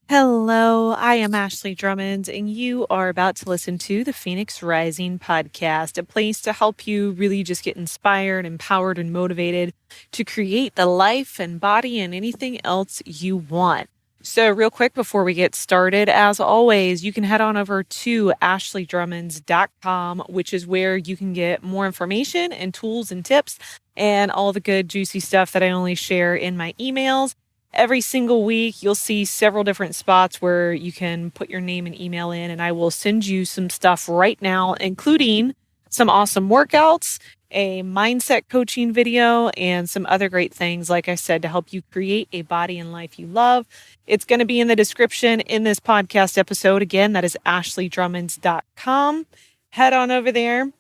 Hello, I am Ashley Drummonds, and you are about to listen to the Phoenix Rising podcast, a place to help you really just get inspired, empowered, and motivated to create the life and body and anything else you want. So, real quick before we get started, as always, you can head on over to ashleydrummonds.com, which is where you can get more information and tools and tips and all the good, juicy stuff that I only share in my emails. Every single week, you'll see several different spots where you can put your name and email in, and I will send you some stuff right now, including some awesome workouts, a mindset coaching video, and some other great things, like I said, to help you create a body and life you love. It's going to be in the description in this podcast episode. Again, that is ashleydrummonds.com. Head on over there.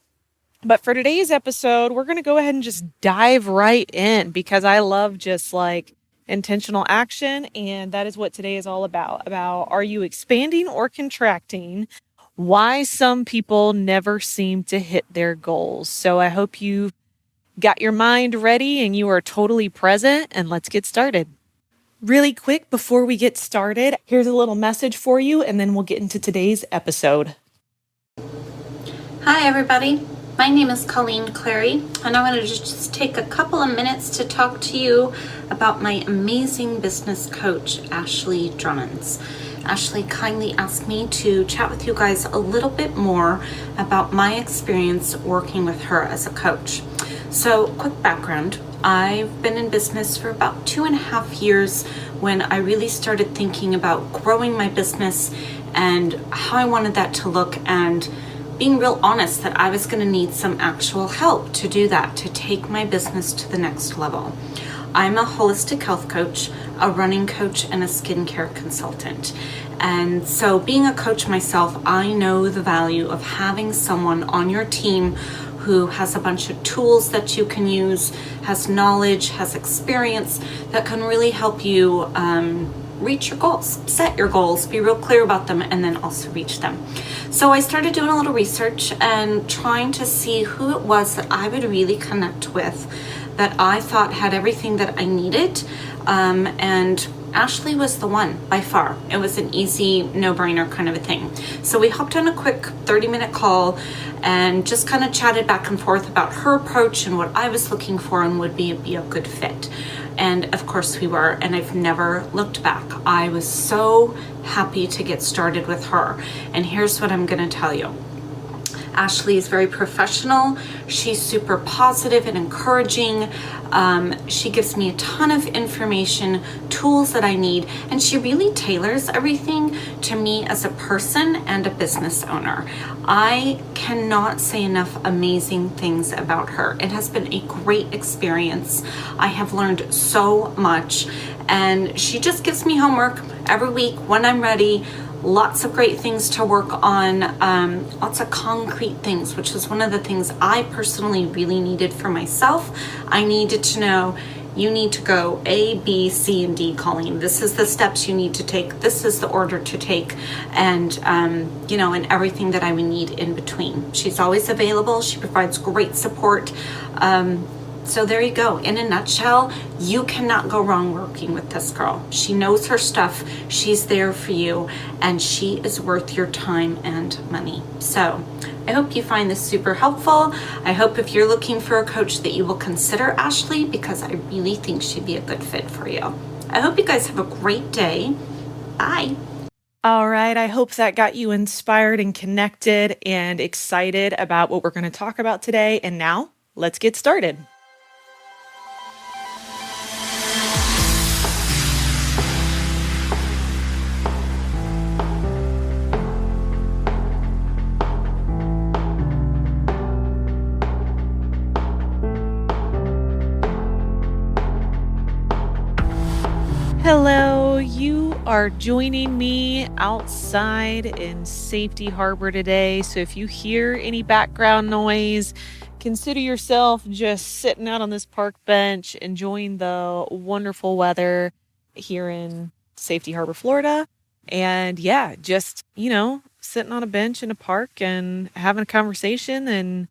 But for today's episode, we're going to go ahead and just dive right in because I love just like intentional action, and that is what today is all about. Are you expanding or contracting? Why some people never seem to hit their goals. So I hope you got your mind ready and you are totally present, and let's get started. Really quick before we get started, here's a little message for you, and then we'll get into today's episode. Hi everybody, my name is Colleen Clary, and I wanted to just take a couple of minutes to talk to you about my amazing business coach, Ashley Drummonds. Ashley kindly asked me to chat with you guys a little bit more about my experience working with her as a coach. So, quick background, I've been in business for about 2.5 years when I really started thinking about growing my business and how I wanted that to look, and being real honest that I was going to need some actual help to do that, to take my business to the next level. I'm a holistic health coach, a running coach, and a skincare consultant. And so being a coach myself, I know the value of having someone on your team who has a bunch of tools that you can use, has knowledge, has experience that can really help you reach your goals, set your goals, be real clear about them, and then also reach them. So I started doing a little research and trying to see who it was that I would really connect with, that I thought had everything that I needed. And Ashley was the one by far. It was an easy no-brainer kind of a thing. So we hopped on a quick 30-minute call and just kind of chatted back and forth about her approach and what I was looking for and would be a good fit. And of course we were, and I've never looked back. I was so happy to get started with her. And here's what I'm going to tell you. Ashley is very professional. She's super positive and encouraging. She gives me a ton of information, tools that I need, and she really tailors everything to me as a person and a business owner. I cannot say enough amazing things about her. It has been a great experience. I have learned so much, and she just gives me homework every week when I'm ready. Lots of great things to work on, lots of concrete things, which is one of the things I personally really needed for myself. I needed to know, you need to go A, B, C, and D, Colleen. This is the steps you need to take. This is the order to take, and and everything that I would need in between. She's always available. She provides great support. So there you go. In a nutshell, you cannot go wrong working with this girl. She knows her stuff. She's there for you, and she is worth your time and money. So I hope you find this super helpful. I hope if you're looking for a coach that you will consider Ashley, because I really think she'd be a good fit for you. I hope you guys have a great day. Bye. All right. I hope that got you inspired and connected and excited about what we're going to talk about today. And now let's get started. Hello, you are joining me outside in Safety Harbor today. So if you hear any background noise, consider yourself just sitting out on this park bench, enjoying the wonderful weather here in Safety Harbor, Florida. And yeah, just, sitting on a bench in a park and having a conversation and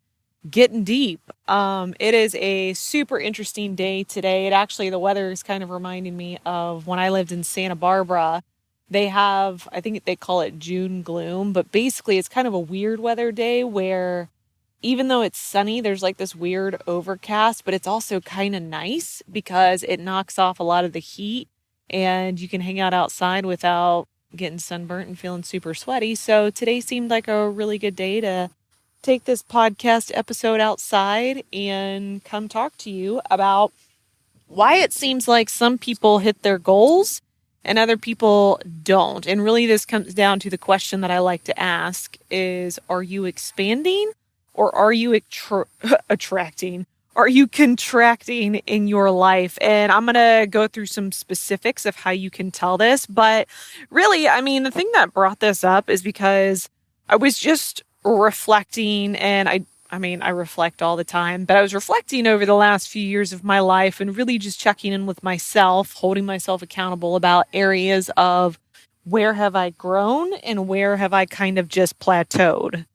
getting deep. It is a super interesting day today. The weather is kind of reminding me of when I lived in Santa Barbara, they have, I think they call it June gloom, but basically it's kind of a weird weather day where even though it's sunny, there's like this weird overcast, but it's also kind of nice because it knocks off a lot of the heat and you can hang out outside without getting sunburnt and feeling super sweaty. So today seemed like a really good day to take this podcast episode outside and come talk to you about why it seems like some people hit their goals and other people don't. And really this comes down to the question that I like to ask is, are you expanding or are you attracting? Are you contracting in your life? And I'm going to go through some specifics of how you can tell this. But really, I mean, the thing that brought this up is because I was just reflecting, and I mean, I reflect all the time, but I was reflecting over the last few years of my life and really just checking in with myself, holding myself accountable about areas of where have I grown and where have I kind of just plateaued.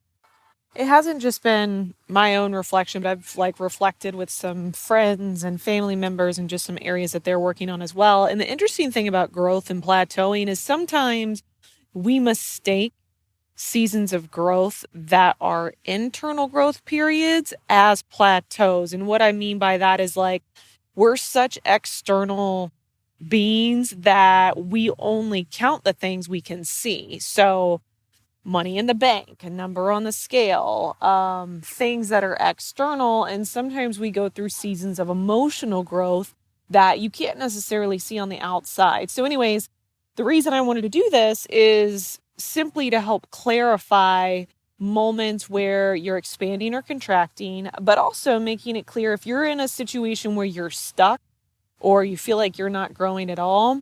It hasn't just been my own reflection, but I've like reflected with some friends and family members and just some areas that they're working on as well. And the interesting thing about growth and plateauing is sometimes we mistake seasons of growth that are internal growth periods as plateaus. And what I mean by that is like we're such external beings that we only count the things we can see. So money in the bank, a number on the scale, things that are external. And sometimes we go through seasons of emotional growth that you can't necessarily see on the outside. So anyways, the reason I wanted to do this is simply to help clarify moments where you're expanding or contracting, but also making it clear if you're in a situation where you're stuck or you feel like you're not growing at all.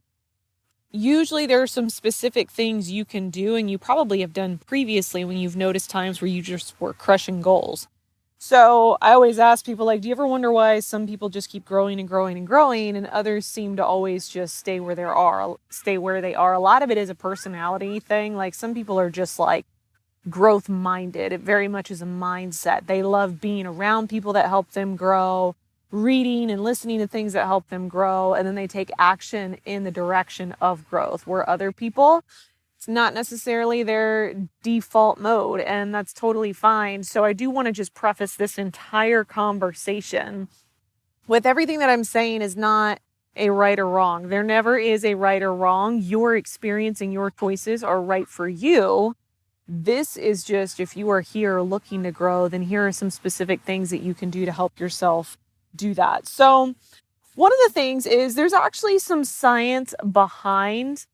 Usually there are some specific things you can do, and you probably have done previously when you've noticed times where you just were crushing goals. So I always ask people, like, do you ever wonder why some people just keep growing and growing and growing and others seem to always just stay where they are? A lot of it is a personality thing. Like some people are just like growth minded. It very much is a mindset. They love being around people that help them grow, reading and listening to things that help them grow, and then they take action in the direction of growth. Where other people, it's not necessarily their default mode, and that's totally fine. So I do want to just preface this entire conversation with everything that I'm saying is not a right or wrong. There never is a right or wrong. Your experience and your choices are right for you. This is just, if you are here looking to grow, then here are some specific things that you can do to help yourself do that. So one of the things is there's actually some science behind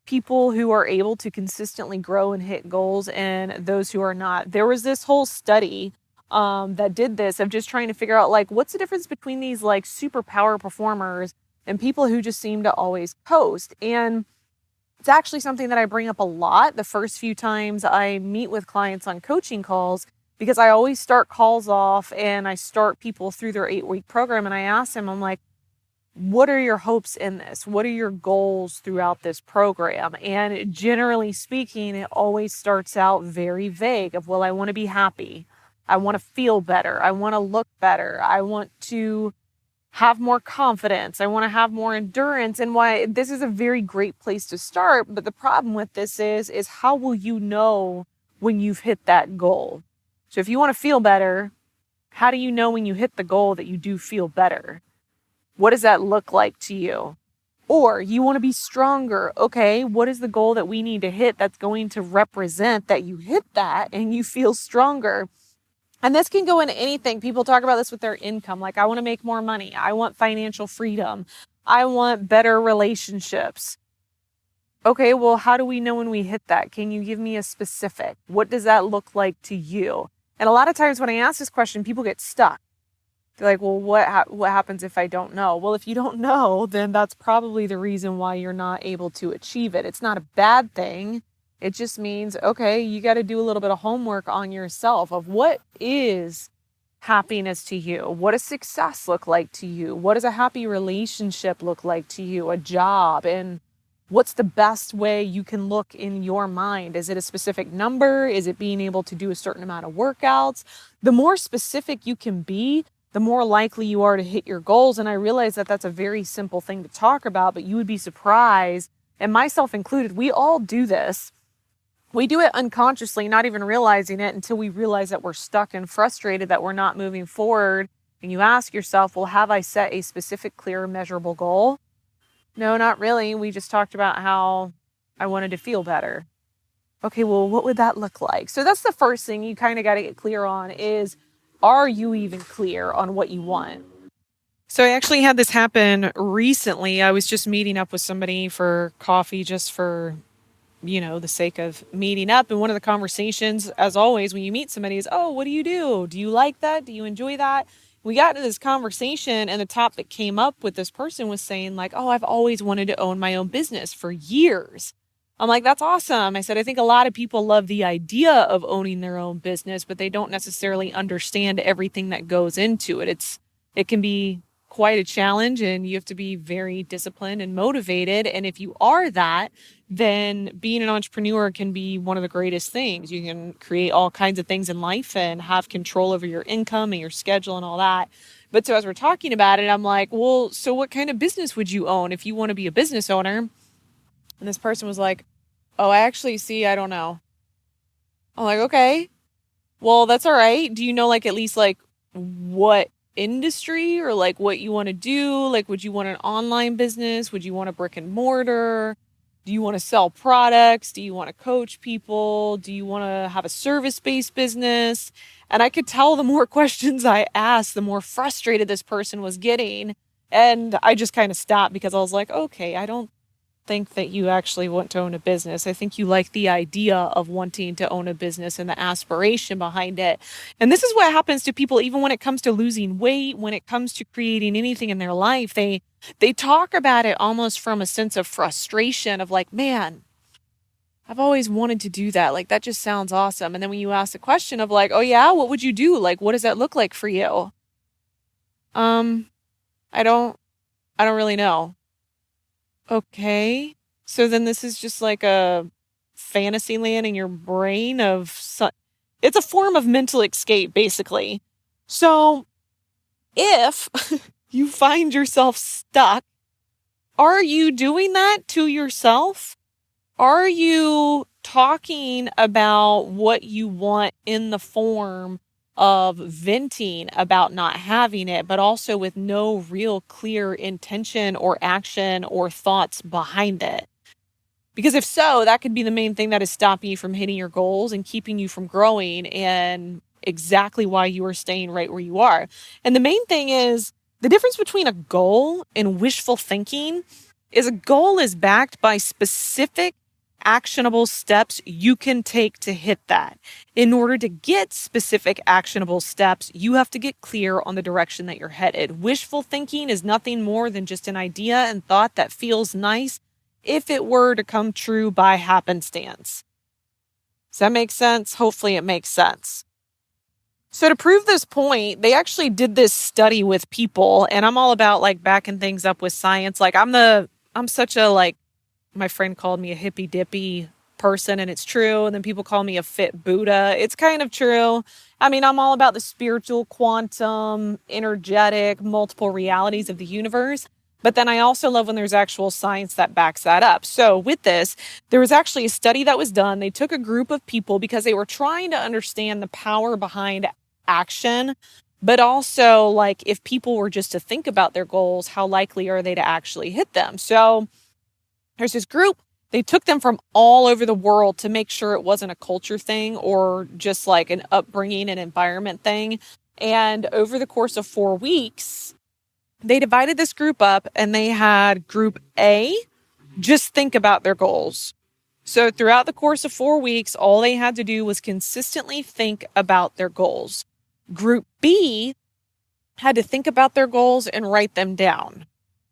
people who are able to consistently grow and hit goals and those who are not. There was this whole study that did this of just trying to figure out like what's the difference between these like superpower performers and people who just seem to always coast. And it's actually something that I bring up a lot the first few times I meet with clients on coaching calls, because I always start calls off and I start people through their 8-week program and I ask them, I'm like, what are your hopes in this? What are your goals throughout this program? And generally speaking, it always starts out very vague of, well, I want to be happy. I want to feel better. I want to look better. I want to have more confidence. I want to have more endurance. And why this is a very great place to start. But the problem with this is how will you know when you've hit that goal? So if you want to feel better, how do you know when you hit the goal that you do feel better? What does that look like to you? Or you want to be stronger. Okay, what is the goal that we need to hit that's going to represent that you hit that and you feel stronger? And this can go into anything. People talk about this with their income. Like, I want to make more money. I want financial freedom. I want better relationships. Okay, well, how do we know when we hit that? Can you give me a specific? What does that look like to you? And a lot of times when I ask this question, people get stuck. They're like, well, what happens if I don't know? Well, if you don't know, then that's probably the reason why you're not able to achieve it. It's not a bad thing. It just means, okay, you got to do a little bit of homework on yourself of what is happiness to you? What does success look like to you? What does a happy relationship look like to you? A job? And what's the best way you can look in your mind? Is it a specific number? Is it being able to do a certain amount of workouts? The more specific you can be, the more likely you are to hit your goals. And I realize that that's a very simple thing to talk about, but you would be surprised and myself included, we all do this. We do it unconsciously, not even realizing it until we realize that we're stuck and frustrated that we're not moving forward. And you ask yourself, well, have I set a specific, clear, measurable goal? No, not really. We just talked about how I wanted to feel better. Okay, well, what would that look like? So that's the first thing you kind of got to get clear on is, are you even clear on what you want? So I actually had this happen recently. I was just meeting up with somebody for coffee just for, the sake of meeting up. And one of the conversations, as always, when you meet somebody is, oh, what do you do? Do you like that? Do you enjoy that? We got into this conversation, and the top that came up with this person was saying like, oh, I've always wanted to own my own business for years. I'm like, that's awesome. I said, I think a lot of people love the idea of owning their own business, but they don't necessarily understand everything that goes into it. It can be quite a challenge, and you have to be very disciplined and motivated. And if you are that, then being an entrepreneur can be one of the greatest things. You can create all kinds of things in life and have control over your income and your schedule and all that. But so as we're talking about it, I'm like, well, so what kind of business would you own if you want to be a business owner? And this person was like, oh, I don't know. I'm like, okay, well, that's all right. Do you know like at least like what industry or like what you want to do? Like, would you want an online business? Would you want a brick and mortar? Do you want to sell products? Do you want to coach people? Do you want to have a service-based business? And I could tell the more questions I asked, the more frustrated this person was getting. And I just kind of stopped because I was like, okay, I don't think that you actually want to own a business. I think you like the idea of wanting to own a business and the aspiration behind it. And this is what happens to people even when it comes to losing weight, when it comes to creating anything in their life. They talk about it almost from a sense of frustration of like, man, I've always wanted to do that. Like, that just sounds awesome. And then when you ask the question of like, oh yeah, what would you do? Like, what does that look like for you? I don't really know. Okay. So then this is just like a fantasy land in your brain it's a form of mental escape, basically. So if you find yourself stuck, are you doing that to yourself? Are you talking about what you want in the form of venting about not having it, but also with no real clear intention or action or thoughts behind it? Because if so, that could be the main thing that is stopping you from hitting your goals and keeping you from growing, and exactly why you are staying right where you are. And the main thing is the difference between a goal and wishful thinking is a goal is backed by specific actionable steps you can take to hit that. In order to get specific actionable steps, you have to get clear on the direction that you're headed. Wishful thinking is nothing more than just an idea and thought that feels nice if it were to come true by happenstance. Does that make sense? Hopefully it makes sense. So to prove this point, they actually did this study with people, and I'm all about like backing things up with science. Like I'm such a like, my friend called me a hippy dippy person, and it's true. And then people call me a fit Buddha. It's kind of true. I mean, I'm all about the spiritual, quantum, energetic, multiple realities of the universe. But then I also love when there's actual science that backs that up. So with this, there was actually a study that was done. They took a group of people because they were trying to understand the power behind action, but also like if people were just to think about their goals, how likely are they to actually hit them? So there's this group, they took them from all over the world to make sure it wasn't a culture thing or just like an upbringing and environment thing. And over the course of 4 weeks, they divided this group up, and they had group A just think about their goals. So throughout the course of 4 weeks, all they had to do was consistently think about their goals. Group B had to think about their goals and write them down.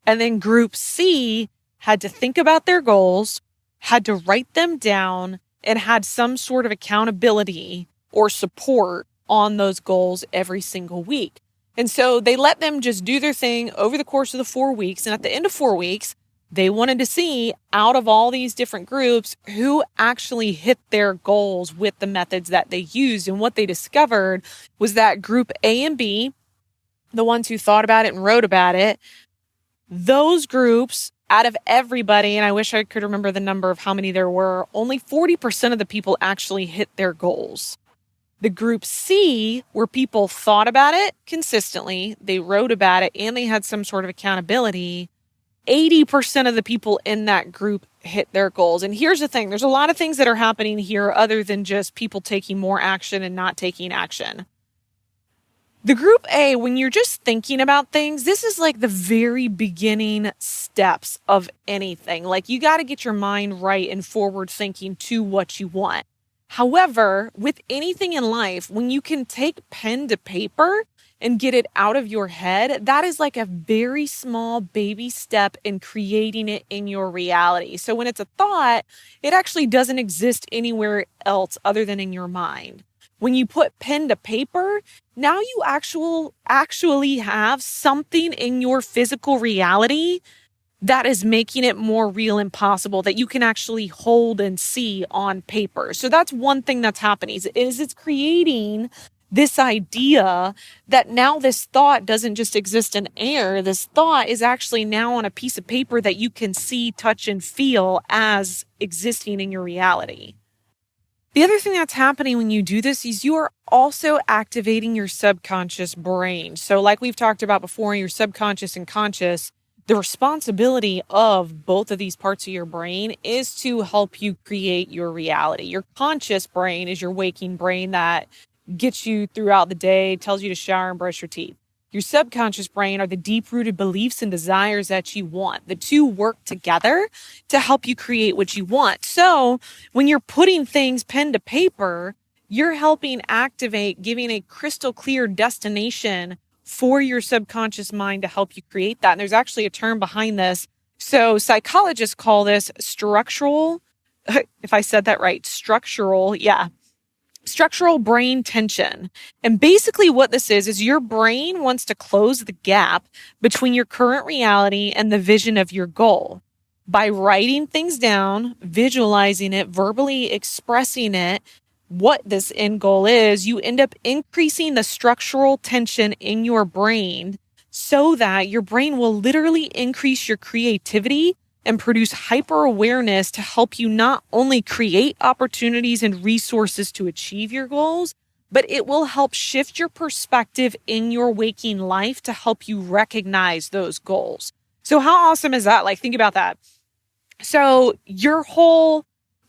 And then group C had to think about their goals, had to write them down, and had some sort of accountability or support on those goals every single week. And so they let them just do their thing over the course of the 4 weeks. And at the end of 4 weeks, they wanted to see out of all these different groups who actually hit their goals with the methods that they used. And what they discovered was that group A and B, the ones who thought about it and wrote about it, those groups out of everybody, and I wish I could remember the number of how many there were, only 40% of the people actually hit their goals. The group C, where people thought about it consistently, they wrote about it, and they had some sort of accountability, 80% of the people in that group hit their goals. And here's the thing, there's a lot of things that are happening here other than just people taking more action and not taking action. The group A, when you're just thinking about things, this is like the very beginning steps of anything. Like you got to get your mind right and forward thinking to what you want. However, with anything in life, when you can take pen to paper and get it out of your head, that is like a very small baby step in creating it in your reality. So when it's a thought, it actually doesn't exist anywhere else other than in your mind. When you put pen to paper, now you actually have something in your physical reality that is making it more real and possible that you can actually hold and see on paper. So that's one thing that's happening is it's creating this idea that now this thought doesn't just exist in air. This thought is actually now on a piece of paper that you can see, touch, and feel as existing in your reality. The other thing that's happening when you do this is you are also activating your subconscious brain. So like we've talked about before, your subconscious and conscious, the responsibility of both of these parts of your brain is to help you create your reality. Your conscious brain is your waking brain that gets you throughout the day, tells you to shower and brush your teeth. Your subconscious brain are the deep-rooted beliefs and desires that you want. The two work together to help you create what you want. So when you're putting things pen to paper, you're helping activate, giving a crystal clear destination for your subconscious mind to help you create that. And there's actually a term behind this. So psychologists call this structural, if I said that right, structural brain tension. And basically what this is your brain wants to close the gap between your current reality and the vision of your goal. By writing things down, visualizing it, verbally expressing it, what this end goal is, you end up increasing the structural tension in your brain so that your brain will literally increase your creativity and produce hyper awareness to help you not only create opportunities and resources to achieve your goals, but it will help shift your perspective in your waking life to help you recognize those goals. So how awesome is that? Like, think about that. So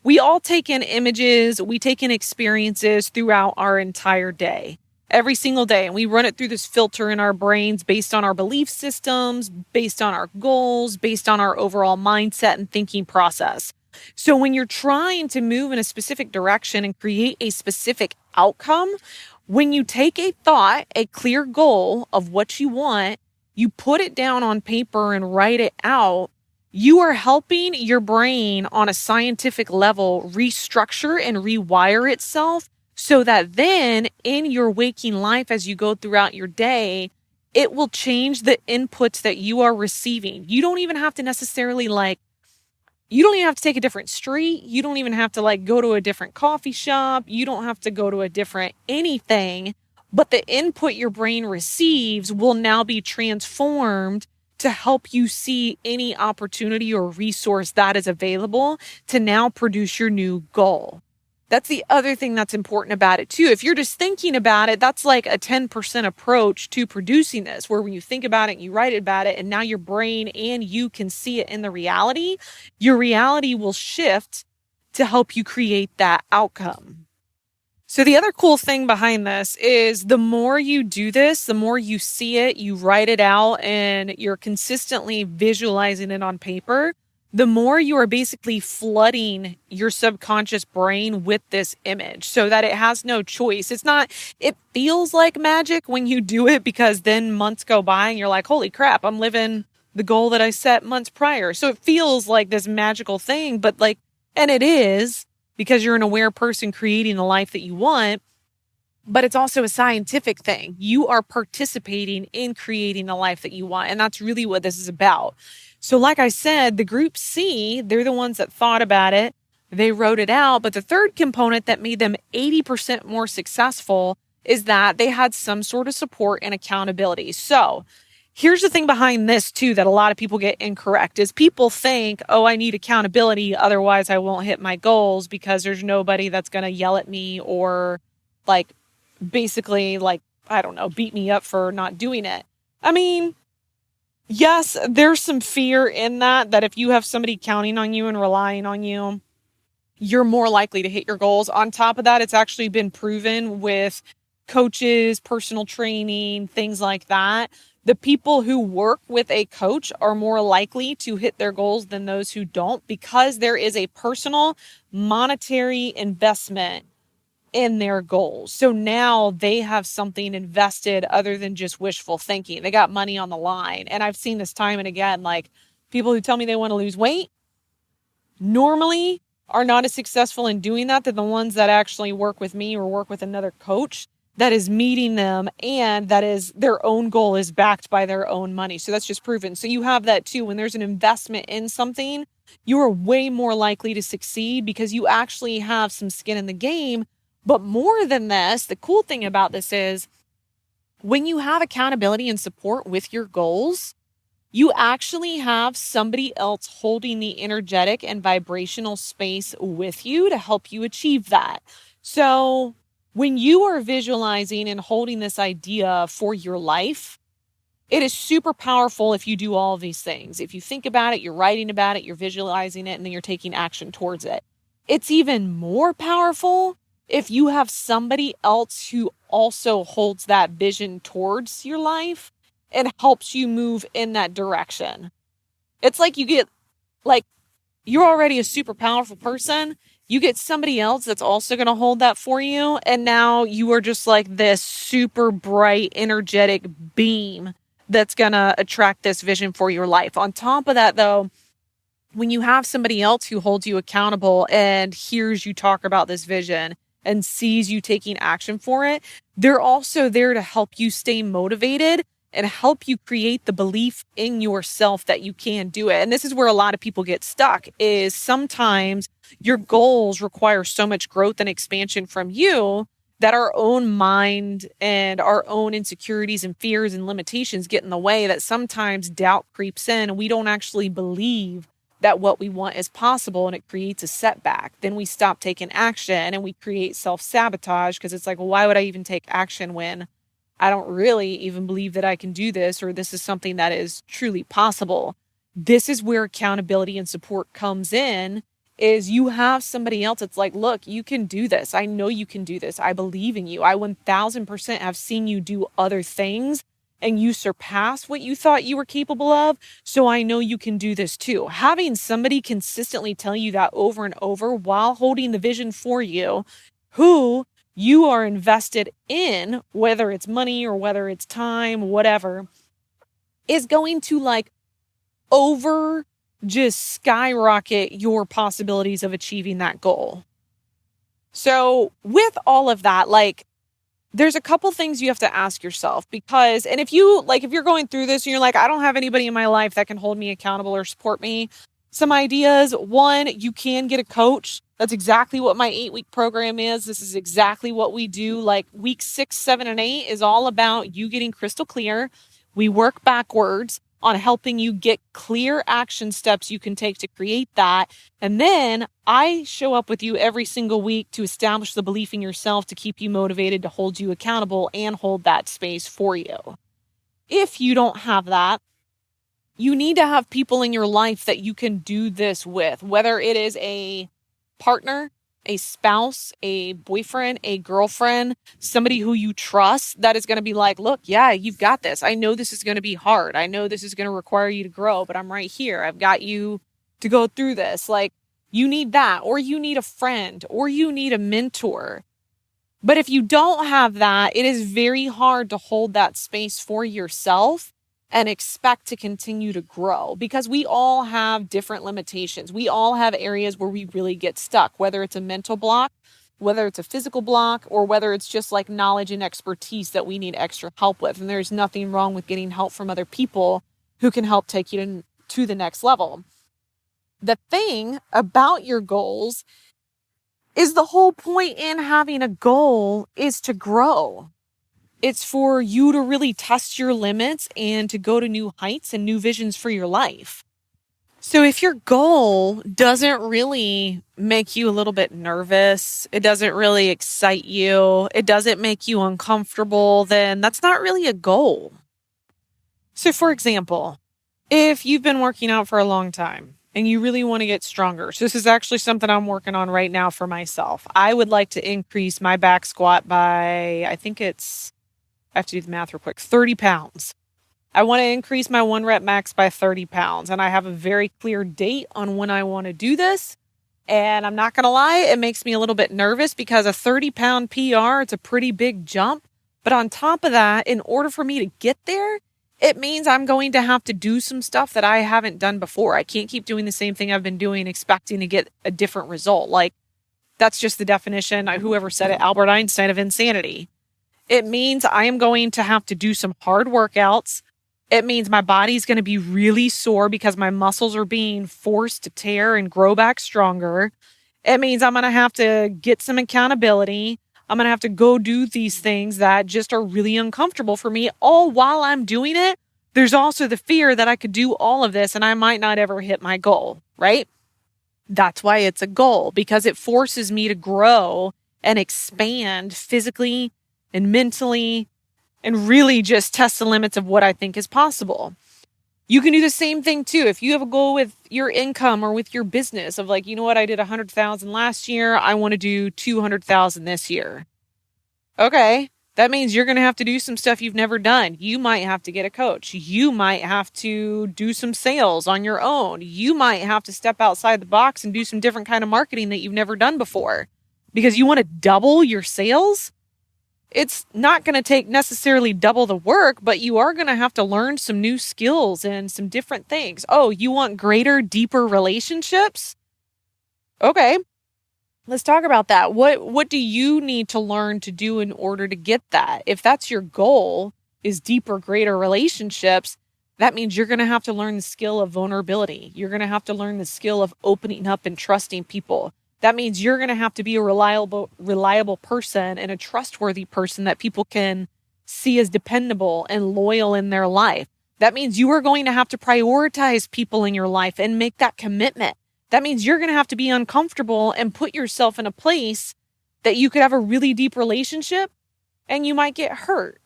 we all take in images, we take in experiences throughout our entire day, every single day. And we run it through this filter in our brains based on our belief systems, based on our goals, based on our overall mindset and thinking process. So when you're trying to move in a specific direction and create a specific outcome, when you take a thought, a clear goal of what you want, you put it down on paper and write it out, you are helping your brain on a scientific level restructure and rewire itself so that then in your waking life, as you go throughout your day, it will change the inputs that you are receiving. You don't even have to necessarily you don't even have to take a different street. You don't even have to go to a different coffee shop. You don't have to go to a different anything, but the input your brain receives will now be transformed to help you see any opportunity or resource that is available to now produce your new goal. That's the other thing that's important about it too. If you're just thinking about it, that's like a 10% approach to producing this, where when you think about it, you write about it, and now your brain and you can see it in the reality, your reality will shift to help you create that outcome. So the other cool thing behind this is the more you do this, the more you see it, you write it out, and you're consistently visualizing it on paper, the more you are basically flooding your subconscious brain with this image so that it has no choice. It feels like magic when you do it, because then months go by and you're like, holy crap, I'm living the goal that I set months prior. So it feels like this magical thing, but and it is, because you're an aware person creating the life that you want, but it's also a scientific thing. You are participating in creating the life that you want. And that's really what this is about. So like I said, the group C, they're the ones that thought about it. They wrote it out. But the third component that made them 80% more successful is that they had some sort of support and accountability. So here's the thing behind this too that a lot of people get incorrect is people think, oh, I need accountability, otherwise I won't hit my goals because there's nobody that's going to yell at me or like basically like, I don't know, beat me up for not doing it. I mean, yes, there's some fear in that if you have somebody counting on you and relying on you, you're more likely to hit your goals. On top of that, it's actually been proven with coaches, personal training, things like that. The people who work with a coach are more likely to hit their goals than those who don't, because there is a personal monetary investment in their goals. So now they have something invested other than just wishful thinking. They got money on the line. And I've seen this time and again, like people who tell me they want to lose weight normally are not as successful in doing that than the ones that actually work with me or work with another coach that is meeting them, and that is their own goal is backed by their own money. So that's just proven. So you have that too. When there's an investment in something, you are way more likely to succeed because you actually have some skin in the game. But more than this, the cool thing about this is when you have accountability and support with your goals, you actually have somebody else holding the energetic and vibrational space with you to help you achieve that. So when you are visualizing and holding this idea for your life, it is super powerful if you do all of these things. If you think about it, you're writing about it, you're visualizing it, and then you're taking action towards it. It's even more powerful if you have somebody else who also holds that vision towards your life and helps you move in that direction. It's like you get, like, you're already a super powerful person. You get somebody else that's also going to hold that for you. And now you are just like this super bright, energetic beam that's going to attract this vision for your life. On top of that, though, when you have somebody else who holds you accountable and hears you talk about this vision and sees you taking action for it, they're also there to help you stay motivated and help you create the belief in yourself that you can do it. And this is where a lot of people get stuck, is sometimes your goals require so much growth and expansion from you that our own mind and our own insecurities and fears and limitations get in the way, that sometimes doubt creeps in and we don't actually believe that what we want is possible, and it creates a setback. Then we stop taking action and we create self-sabotage because it's like, well, why would I even take action when I don't really even believe that I can do this, or this is something that is truly possible? This is where accountability and support comes in, is you have somebody else that's like, look, you can do this. I know you can do this. I believe in you. I 1000% have seen you do other things and you surpass what you thought you were capable of. So I know you can do this too. Having somebody consistently tell you that over and over while holding the vision for you, who you are invested in, whether it's money or whether it's time, whatever, is going to like over just skyrocket your possibilities of achieving that goal. So with all of that, like, there's a couple things you have to ask yourself, because, and if you're going through this and you're like, I don't have anybody in my life that can hold me accountable or support me, some ideas. One, you can get a coach. That's exactly what my 8-week program is. This is exactly what we do. Like week 6, 7, and 8 is all about you getting crystal clear. We work backwards on helping you get clear action steps you can take to create that. And then I show up with you every single week to establish the belief in yourself, to keep you motivated, to hold you accountable, and hold that space for you. If you don't have that, you need to have people in your life that you can do this with, whether it is a partner, a spouse, a boyfriend, a girlfriend, somebody who you trust that is going to be like, look, yeah, you've got this. I know this is going to be hard. I know this is going to require you to grow, but I'm right here. I've got you to go through this. Like, you need that, or you need a friend, or you need a mentor. But if you don't have that, it is very hard to hold that space for yourself and expect to continue to grow, because we all have different limitations. We all have areas where we really get stuck, whether it's a mental block, whether it's a physical block, or whether it's just like knowledge and expertise that we need extra help with. And there's nothing wrong with getting help from other people who can help take you to the next level. The thing about your goals is the whole point in having a goal is to grow. It's for you to really test your limits and to go to new heights and new visions for your life. So if your goal doesn't really make you a little bit nervous, it doesn't really excite you, it doesn't make you uncomfortable, then that's not really a goal. So for example, if you've been working out for a long time and you really want to get stronger, so this is actually something I'm working on right now for myself. I would like to increase my back squat by, I have to do the math real quick, 30 pounds. I want to increase my 1 rep max by 30 pounds. And I have a very clear date on when I want to do this. And I'm not going to lie, it makes me a little bit nervous because a 30-pound PR, it's a pretty big jump. But on top of that, in order for me to get there, it means I'm going to have to do some stuff that I haven't done before. I can't keep doing the same thing I've been doing, expecting to get a different result. Like, that's just the definition, whoever said it, Albert Einstein, of insanity. It means I am going to have to do some hard workouts. It means my body's going to be really sore because my muscles are being forced to tear and grow back stronger. It means I'm going to have to get some accountability. I'm going to have to go do these things that just are really uncomfortable for me. All while I'm doing it, there's also the fear that I could do all of this and I might not ever hit my goal, right? That's why it's a goal, because it forces me to grow and expand physically and mentally and really just test the limits of what I think is possible. You can do the same thing too. If you have a goal with your income or with your business of like, you know what, I did 100,000 last year. I want to do 200,000 this year. Okay. That means you're going to have to do some stuff you've never done. You might have to get a coach. You might have to do some sales on your own. You might have to step outside the box and do some different kind of marketing that you've never done before because you want to double your sales. It's not going to take necessarily double the work, but you are going to have to learn some new skills and some different things. Oh, you want greater, deeper relationships? Okay, let's talk about that. What do you need to learn to do in order to get that? If that's your goal, is deeper, greater relationships, that means you're going to have to learn the skill of vulnerability. You're going to have to learn the skill of opening up and trusting people. That means you're going to have to be a reliable person and a trustworthy person that people can see as dependable and loyal in their life. That means you are going to have to prioritize people in your life and make that commitment. That means you're going to have to be uncomfortable and put yourself in a place that you could have a really deep relationship and you might get hurt.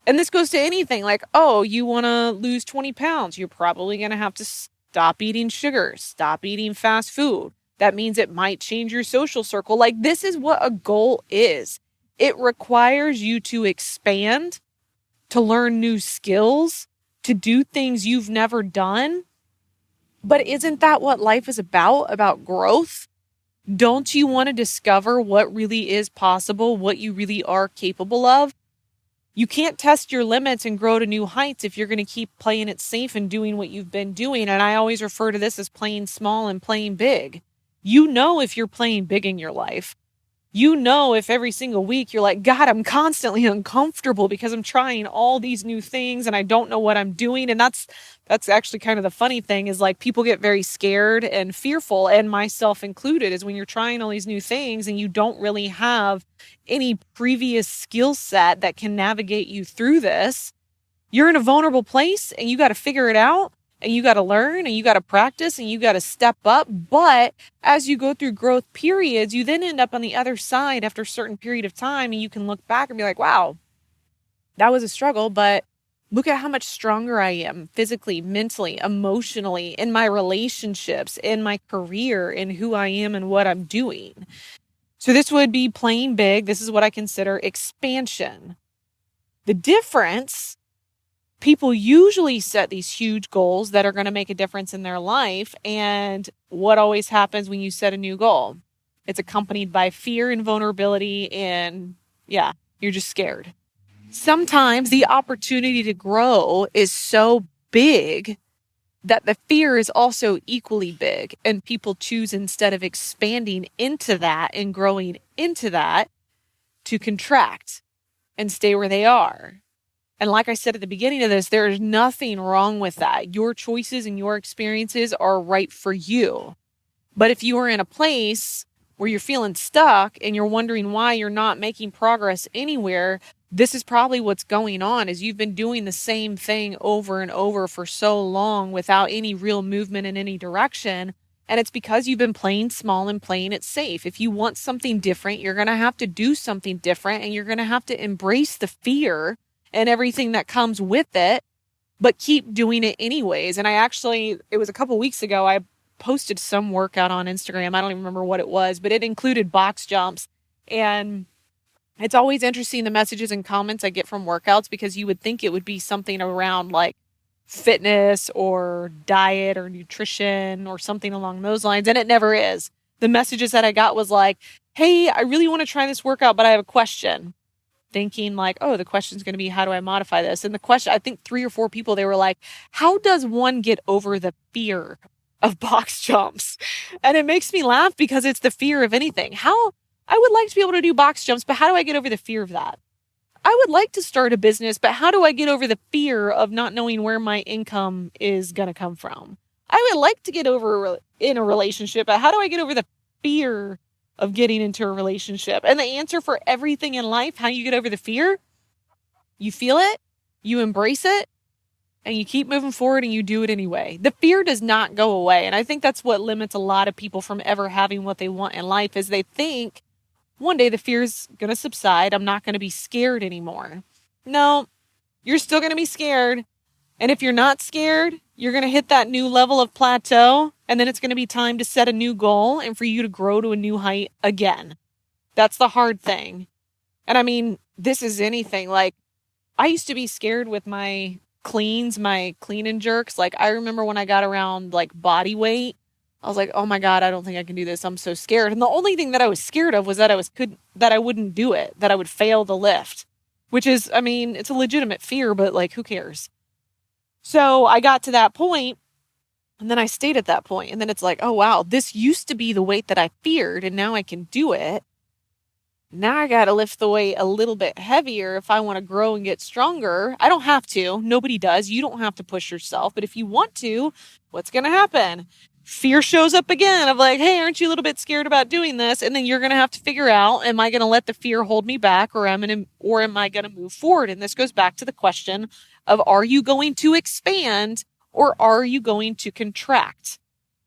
And this goes to anything like, oh, you want to lose 20 pounds. You're probably going to have to stop eating sugar, stop eating fast food. That means it might change your social circle. Like, this is what a goal is. It requires you to expand, to learn new skills, to do things you've never done. But isn't that what life is about growth? Don't you want to discover what really is possible, what you really are capable of? You can't test your limits and grow to new heights if you're going to keep playing it safe and doing what you've been doing. And I always refer to this as playing small and playing big. You know if you're playing big in your life. You know if every single week you're like, God, I'm constantly uncomfortable because I'm trying all these new things and I don't know what I'm doing. And that's actually kind of the funny thing is like people get very scared and fearful, and myself included, is when you're trying all these new things and you don't really have any previous skill set that can navigate you through this. You're in a vulnerable place and you got to figure it out. And you got to learn and you got to practice and you got to step up. But as you go through growth periods, you then end up on the other side after a certain period of time and you can look back and be like, wow, that was a struggle, but look at how much stronger I am physically, mentally, emotionally, in my relationships, in my career, in who I am and what I'm doing. So this would be playing big. This is what I consider expansion. The difference, people usually set these huge goals that are going to make a difference in their life. And what always happens when you set a new goal? It's accompanied by fear and vulnerability. And yeah, you're just scared. Sometimes the opportunity to grow is so big that the fear is also equally big. And people choose, instead of expanding into that and growing into that, to contract and stay where they are. And like I said at the beginning of this, there is nothing wrong with that. Your choices and your experiences are right for you. But if you are in a place where you're feeling stuck and you're wondering why you're not making progress anywhere, this is probably what's going on is you've been doing the same thing over and over for so long without any real movement in any direction. And it's because you've been playing small and playing it safe. If you want something different, you're going to have to do something different, and you're going to have to embrace the fear and everything that comes with it, but keep doing it anyways. And it was a couple weeks ago, I posted some workout on Instagram. I don't even remember what it was, but it included box jumps. And it's always interesting the messages and comments I get from workouts, because you would think it would be something around like fitness or diet or nutrition or something along those lines. And it never is. The messages that I got was like, hey, I really want to try this workout, but I have a question. Thinking like, oh, the question's going to be, how do I modify this? And the question, I think 3 or 4 people, they were like, how does one get over the fear of box jumps? And it makes me laugh because it's the fear of anything. I would like to be able to do box jumps, but how do I get over the fear of that? I would like to start a business, but how do I get over the fear of not knowing where my income is going to come from? I would like to get over in a relationship, but how do I get over the fear of getting into a relationship? And the answer for everything in life, how you get over the fear, you feel it, you embrace it, and you keep moving forward and you do it anyway. The fear does not go away. And I think that's what limits a lot of people from ever having what they want in life, is they think one day the fear's going to subside. I'm not going to be scared anymore. No, you're still going to be scared. And if you're not scared, you're going to hit that new level of plateau. And then it's going to be time to set a new goal and for you to grow to a new height again. That's the hard thing. And I mean, this is anything. Like, I used to be scared with my cleans, my clean and jerks. Like, I remember when I got around like body weight, I was like, oh my God, I don't think I can do this. I'm so scared. And the only thing that I was scared of was that I wouldn't do it, that I would fail the lift, which is, I mean, it's a legitimate fear, but like, who cares? So I got to that point, and then I stayed at that point. And then it's like, oh wow, this used to be the weight that I feared, and now I can do it. Now I got to lift the weight a little bit heavier if I want to grow and get stronger. I don't have to. Nobody does. You don't have to push yourself. But if you want to, what's going to happen? Fear shows up again of like, hey, aren't you a little bit scared about doing this? And then you're going to have to figure out, am I going to let the fear hold me back, or am I going to move forward? And this goes back to the question of, are you going to expand or are you going to contract?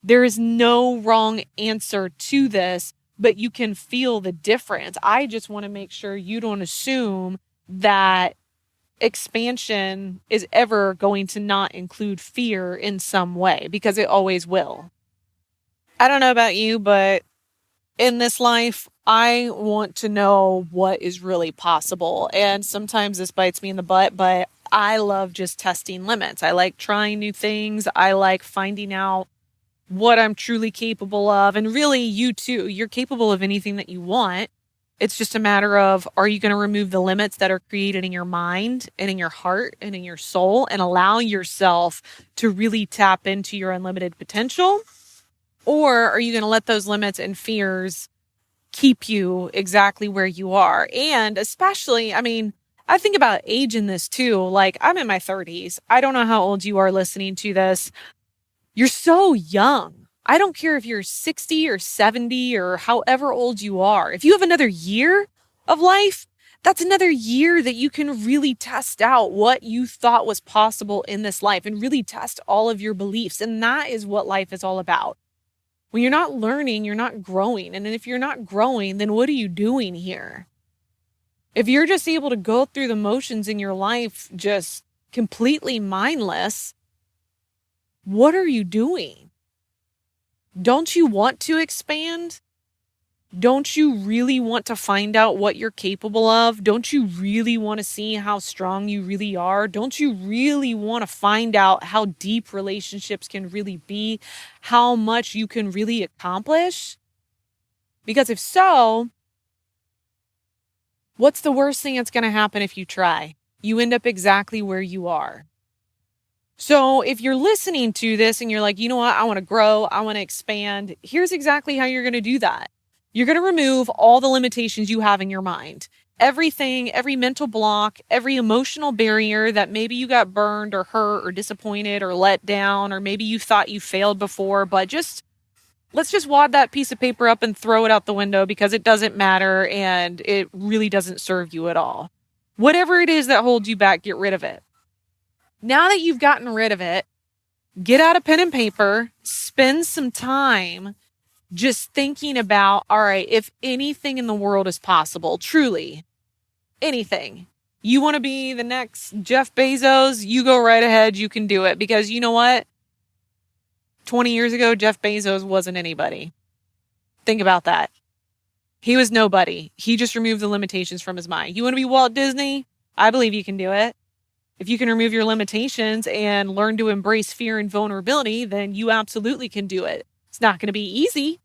There is no wrong answer to this, but you can feel the difference. I just want to make sure you don't assume that expansion is ever going to not include fear in some way, because it always will. I don't know about you, but in this life, I want to know what is really possible. And sometimes this bites me in the butt, but I love just testing limits. I like trying new things. I like finding out what I'm truly capable of. And really, you too, you're capable of anything that you want. It's just a matter of, are you going to remove the limits that are created in your mind and in your heart and in your soul, and allow yourself to really tap into your unlimited potential? Or are you going to let those limits and fears keep you exactly where you are? And especially, I mean, I think about age in this too. Like, I'm in my 30s. I don't know how old you are listening to this. You're so young. I don't care if you're 60 or 70 or however old you are. If you have another year of life, that's another year that you can really test out what you thought was possible in this life and really test all of your beliefs. And that is what life is all about. When you're not learning, you're not growing. And if you're not growing, then what are you doing here? If you're just able to go through the motions in your life just completely mindless, what are you doing? Don't you want to expand? Don't you really want to find out what you're capable of? Don't you really want to see how strong you really are? Don't you really want to find out how deep relationships can really be? How much you can really accomplish? Because if so, what's the worst thing that's going to happen if you try? You end up exactly where you are. So if you're listening to this and you're like, you know what, I want to grow, I want to expand, here's exactly how you're going to do that. You're going to remove all the limitations you have in your mind. Everything, every mental block, every emotional barrier that maybe you got burned or hurt or disappointed or let down, or maybe you thought you failed before, but let's just wad that piece of paper up and throw it out the window, because it doesn't matter and it really doesn't serve you at all. Whatever it is that holds you back, get rid of it. Now that you've gotten rid of it, get out a pen and paper, spend some time just thinking about, all right, if anything in the world is possible, truly, anything. You want to be the next Jeff Bezos, you go right ahead, you can do it. Because you know what? 20 years ago, Jeff Bezos wasn't anybody. Think about that. He was nobody. He just removed the limitations from his mind. You want to be Walt Disney? I believe you can do it. If you can remove your limitations and learn to embrace fear and vulnerability, then you absolutely can do it. It's not going to be easy,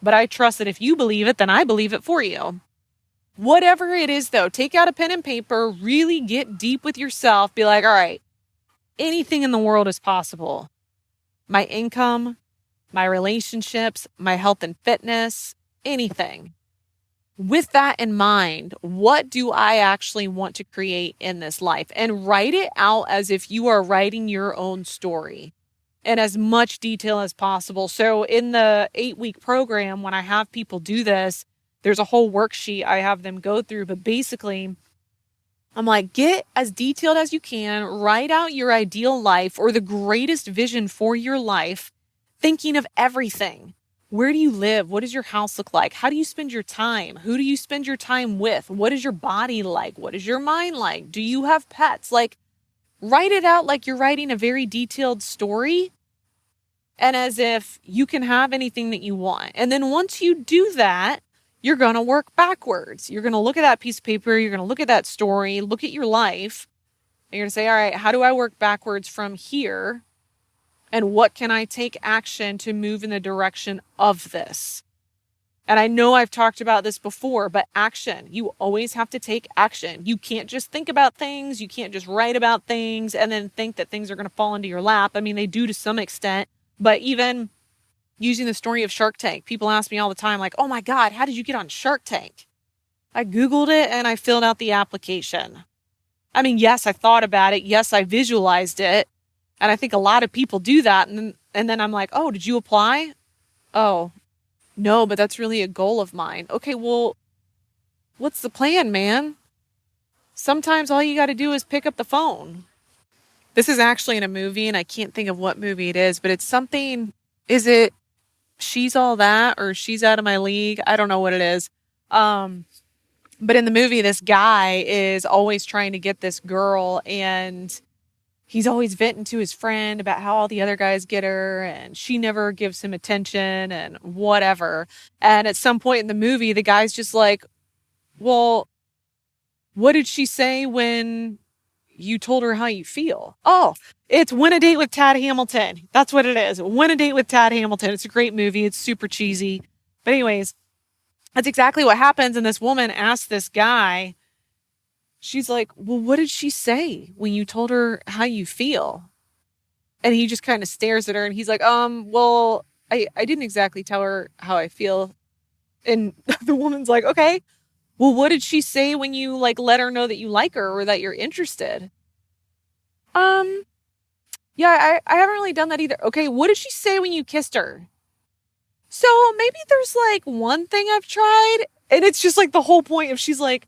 but I trust that if you believe it, then I believe it for you. Whatever it is, though, take out a pen and paper, really get deep with yourself. Be like, all right, anything in the world is possible. My income, my relationships, my health and fitness, anything. With that in mind, what do I actually want to create in this life? And write it out as if you are writing your own story in as much detail as possible. So in the 8-week program, when I have people do this, there's a whole worksheet I have them go through. But basically, I'm like, get as detailed as you can, write out your ideal life or the greatest vision for your life, thinking of everything. Where do you live? What does your house look like? How do you spend your time? Who do you spend your time with? What is your body like? What is your mind like? Do you have pets? Like, write it out like you're writing a very detailed story and as if you can have anything that you want. And then once you do that, you're going to work backwards. You're going to look at that piece of paper. You're going to look at that story, look at your life. And you're going to say, all right, how do I work backwards from here? And what can I take action to move in the direction of this? And I know I've talked about this before, but action. You always have to take action. You can't just think about things. You can't just write about things and then think that things are going to fall into your lap. I mean, they do to some extent, but even using the story of Shark Tank, people ask me all the time, like, oh my God, how did you get on Shark Tank? I Googled it and I filled out the application. I mean, yes, I thought about it. Yes, I visualized it. And I think a lot of people do that. And then I'm like, oh, did you apply? Oh, no, but that's really a goal of mine. Okay, well, what's the plan, man? Sometimes all you got to do is pick up the phone. This is actually in a movie, and I can't think of what movie it is, but it's something, is it She's All That or She's Out of My League? I don't know what it is. But in the movie, this guy is always trying to get this girl, and he's always venting to his friend about how all the other guys get her and she never gives him attention and whatever. And at some point in the movie, the guy's just like, well, what did she say when you told her how you feel? Oh, it's Win a Date with Tad Hamilton. That's what it is. Win a Date with Tad Hamilton. It's a great movie. It's super cheesy. But anyways, that's exactly what happens. And this woman asks this guy, she's like, well, what did she say when you told her how you feel? And he just kind of stares at her and he's like, well, I didn't exactly tell her how I feel. And the woman's like, okay, well, what did she say when you like let her know that you like her or that you're interested? Yeah, I haven't really done that either. Okay, what did she say when you kissed her? So maybe there's like one thing I've tried. And it's just like the whole point of she's like,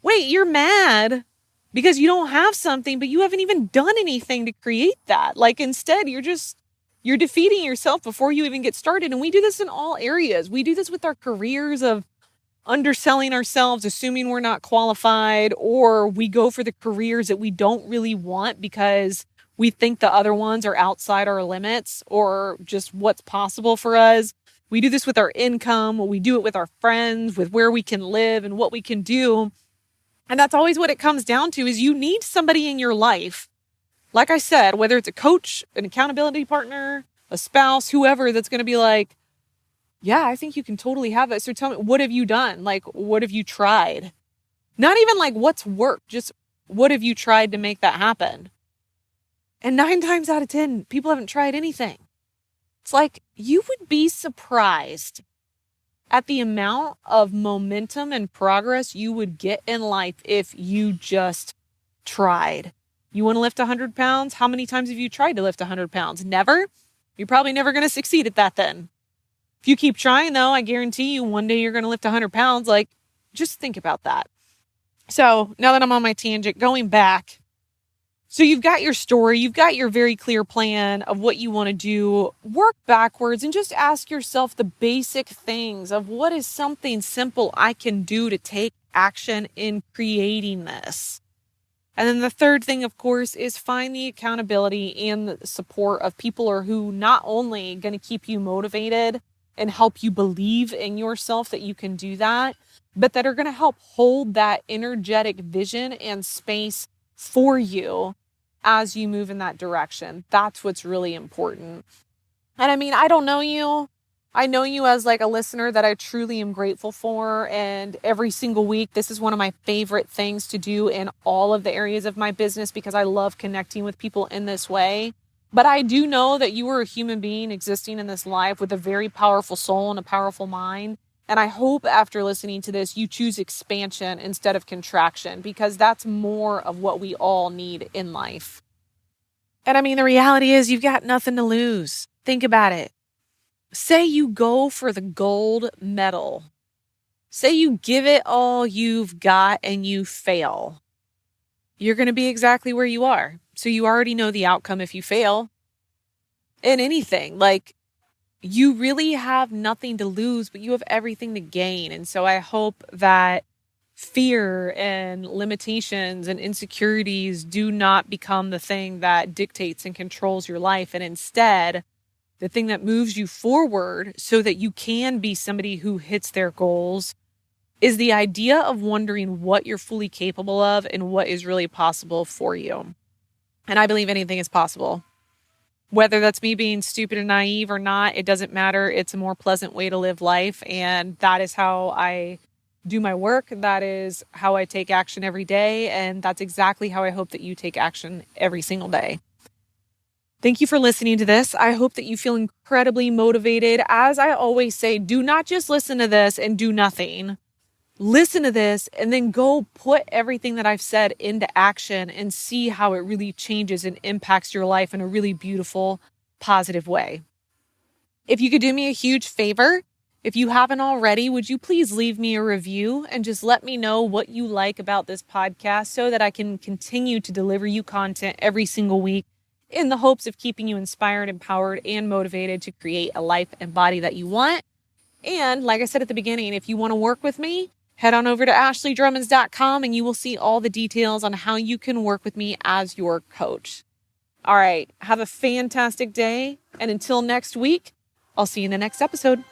wait, you're mad because you don't have something, but you haven't even done anything to create that. Like instead, you're defeating yourself before you even get started. And we do this in all areas. We do this with our careers of underselling ourselves, assuming we're not qualified, or we go for the careers that we don't really want because we think the other ones are outside our limits or just what's possible for us. We do this with our income. We do it with our friends, with where we can live and what we can do. And that's always what it comes down to is you need somebody in your life. Like I said, whether it's a coach, an accountability partner, a spouse, whoever, that's going to be like, yeah, I think you can totally have it. So tell me, what have you done? Like, what have you tried? Not even like what's worked, just what have you tried to make that happen? And 9 times out of 10, people haven't tried anything. It's like, you would be surprised at the amount of momentum and progress you would get in life if you just tried. You want to lift 100 pounds? How many times have you tried to lift 100 pounds? Never? You're probably never going to succeed at that then. If you keep trying though, I guarantee you one day you're going to lift 100 pounds. Like, just think about that. So now that I'm on my tangent, going back, so you've got your story, you've got your very clear plan of what you want to do. Work backwards and just ask yourself the basic things of what is something simple I can do to take action in creating this. And then the third thing, of course, is find the accountability and the support of people who not only going to keep you motivated and help you believe in yourself that you can do that, but that are going to help hold that energetic vision and space for you as you move in that direction. That's what's really important. And I mean, I don't know you. I know you as like a listener that I truly am grateful for. And every single week, this is one of my favorite things to do in all of the areas of my business because I love connecting with people in this way. But I do know that you are a human being existing in this life with a very powerful soul and a powerful mind. And I hope after listening to this, you choose expansion instead of contraction, because that's more of what we all need in life. And I mean, the reality is you've got nothing to lose. Think about it. Say you go for the gold medal. Say you give it all you've got and you fail. You're going to be exactly where you are. So you already know the outcome if you fail in anything. Like, you really have nothing to lose, but you have everything to gain. And so I hope that fear and limitations and insecurities do not become the thing that dictates and controls your life. And instead, the thing that moves you forward so that you can be somebody who hits their goals is the idea of wondering what you're fully capable of and what is really possible for you. And I believe anything is possible. Whether that's me being stupid and naive or not, it doesn't matter. It's a more pleasant way to live life. And that is how I do my work. That is how I take action every day. And that's exactly how I hope that you take action every single day. Thank you for listening to this. I hope that you feel incredibly motivated. As I always say, do not just listen to this and do nothing. Listen to this and then go put everything that I've said into action and see how it really changes and impacts your life in a really beautiful, positive way. If you could do me a huge favor, if you haven't already, would you please leave me a review and just let me know what you like about this podcast so that I can continue to deliver you content every single week in the hopes of keeping you inspired, empowered, and motivated to create a life and body that you want. And like I said at the beginning, if you want to work with me, head on over to ashleydrummonds.com and you will see all the details on how you can work with me as your coach. All right, have a fantastic day. And until next week, I'll see you in the next episode.